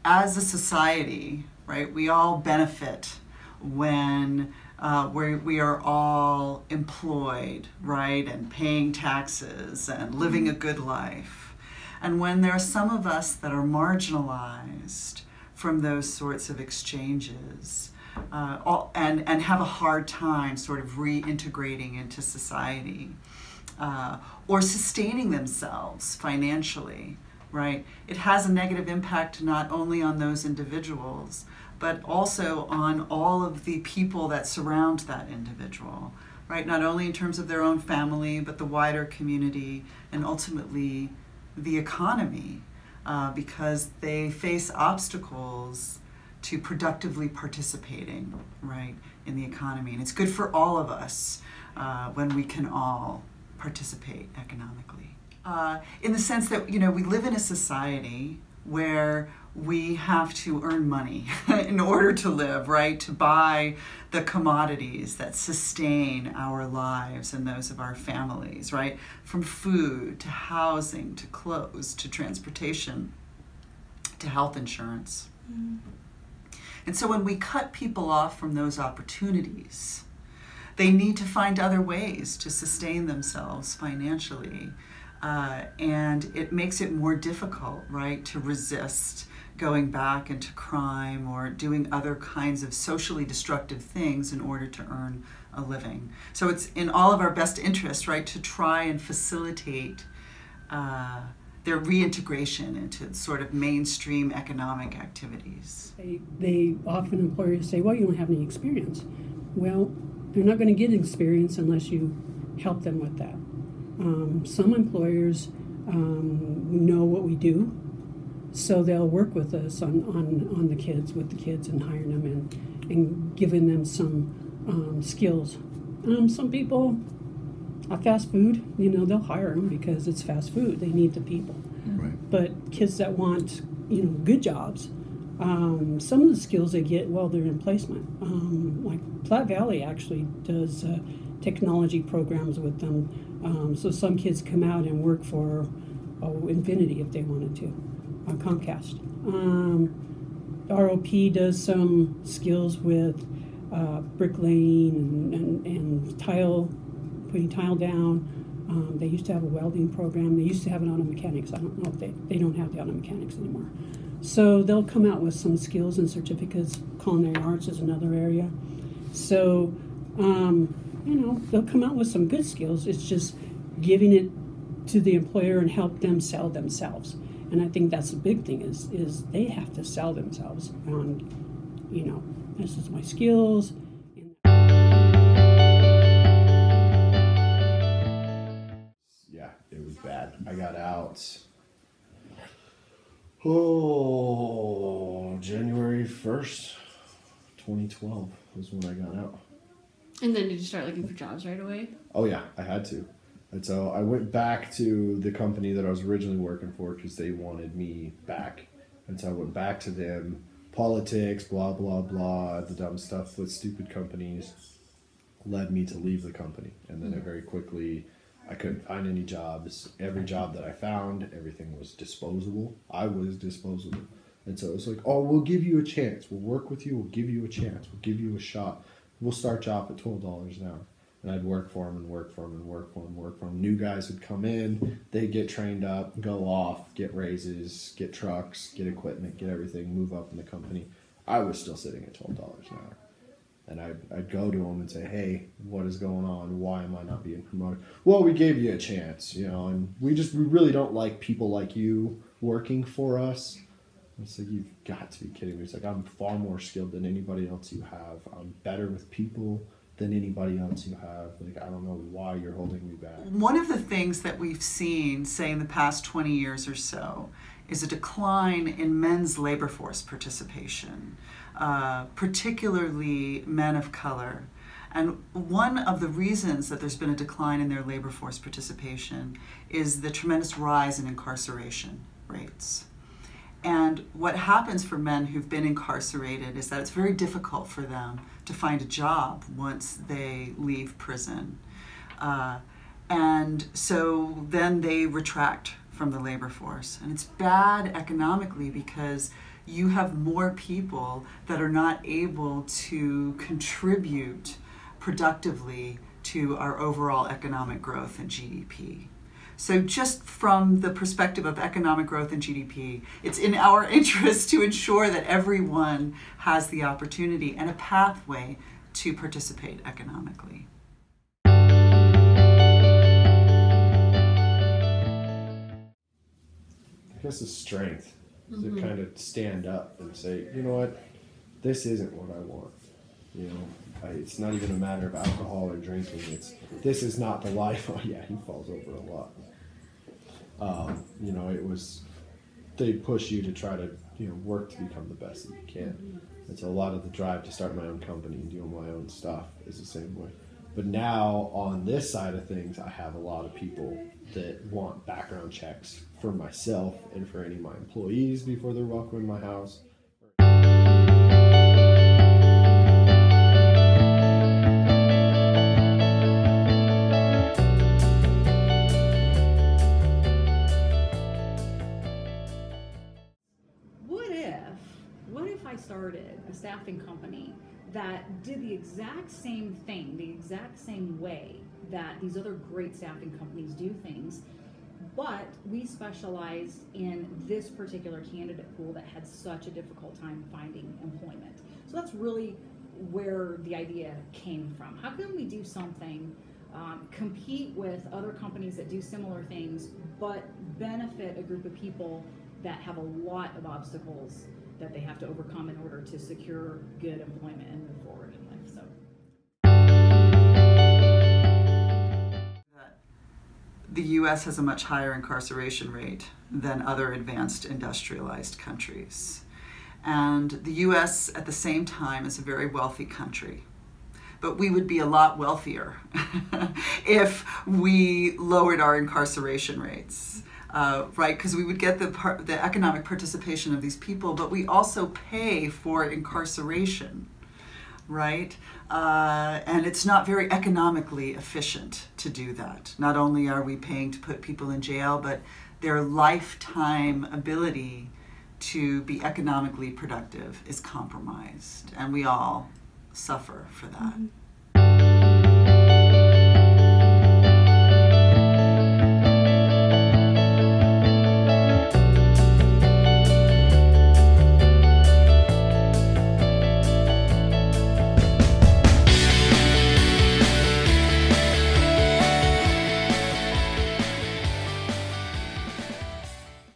as a society, right, we all benefit when we are all employed, right, and paying taxes and living a good life. And when there are some of us that are marginalized from those sorts of exchanges, and have a hard time sort of reintegrating into society, or sustaining themselves financially, right? It has a negative impact not only on those individuals, but also on all of the people that surround that individual, right? Not only in terms of their own family, but the wider community, and ultimately the economy, because they face obstacles to productively participating, right, in the economy. And it's good for all of us when we can all participate economically. In the sense that, we live in a society where we have to earn money in order to live, right? To buy the commodities that sustain our lives and those of our families, right? From food to housing to clothes to transportation to health insurance. Mm. And so when we cut people off from those opportunities, they need to find other ways to sustain themselves financially. And it makes it more difficult, right, to resist going back into crime or doing other kinds of socially destructive things in order to earn a living. So it's in all of our best interest, right, to try and facilitate their reintegration into sort of mainstream economic activities. They often, employers say, well, you don't have any experience. Well, they're not going to get experience unless you help them with that. Some employers know what we do, so they'll work with us on the kids, with the kids, and hiring them and giving them some skills. Some people, fast food, they'll hire them because it's fast food. They need the people. Right. But kids that want, good jobs, some of the skills they get while they're in placement. Like Platte Valley actually does technology programs with them. So some kids come out and work for Infinity if they wanted to, Comcast. ROP does some skills with bricklaying and tile, putting tile down. They used to have a welding program. They used to have an auto mechanics. I don't know if they don't have the auto mechanics anymore. So they'll come out with some skills and certificates. Culinary arts is another area. So, they'll come out with some good skills. It's just giving it to the employer and help them sell themselves. And I think that's the big thing is they have to sell themselves on, this is my skills. Yeah, it was bad. I got out, January 1st, 2012 was when I got out. And then did you start looking for jobs right away? Oh yeah, I had to. And so I went back to the company that I was originally working for because they wanted me back. And so I went back to them. Politics, blah, blah, blah, the dumb stuff with stupid companies led me to leave the company. And then very quickly, I couldn't find any jobs. Every job that I found, everything was disposable. I was disposable. And so it was like, oh, we'll give you a chance. We'll work with you. We'll give you a chance. We'll give you a shot. We'll start you off at $12 an hour. And I'd work for them and work for them and work for them and work for them. New guys would come in, they'd get trained up, go off, get raises, get trucks, get equipment, get everything, move up in the company. I was still sitting at $12 an hour. And I'd go to them and say, hey, what is going on? Why am I not being promoted? Well, we gave you a chance, and we really don't like people like you working for us. It's like, you've got to be kidding me. It's like, I'm far more skilled than anybody else you have. I'm better with people than anybody else you have. Like, I don't know why you're holding me back. One of the things that we've seen, say, in the past 20 years or so, is a decline in men's labor force participation, particularly men of color. And one of the reasons that there's been a decline in their labor force participation is the tremendous rise in incarceration rates. And what happens for men who've been incarcerated is that it's very difficult for them to find a job once they leave prison. And so then they retract from the labor force. And it's bad economically because you have more people that are not able to contribute productively to our overall economic growth and GDP. So just from the perspective of economic growth and GDP, it's in our interest to ensure that everyone has the opportunity and a pathway to participate economically. I guess the strength to kind of stand up and say, you know what, this isn't what I want. You know, it's not even a matter of alcohol or drinking. This is not the life. Oh yeah, he falls over a lot. You know, they push you to try to, you know, work to become the best that you can. And so a lot of the drive to start my own company and doing my own stuff is the same way. But now on this side of things, I have a lot of people that want background checks for myself and for any of my employees before they're welcome in my house. What if I started a staffing company that did the exact same thing, the exact same way that these other great staffing companies do things, but we specialized in this particular candidate pool that had such a difficult time finding employment. So that's really where the idea came from. How can we do something, compete with other companies that do similar things, but benefit a group of people that have a lot of obstacles that they have to overcome in order to secure good employment and move forward in life. So the US has a much higher incarceration rate than other advanced industrialized countries. And the US at the same time is a very wealthy country. But we would be a lot wealthier if we lowered our incarceration rates. Right, because we would get the economic participation of these people, but we also pay for incarceration, right? And it's not very economically efficient to do that. Not only are we paying to put people in jail, but their lifetime ability to be economically productive is compromised, and we all suffer for that.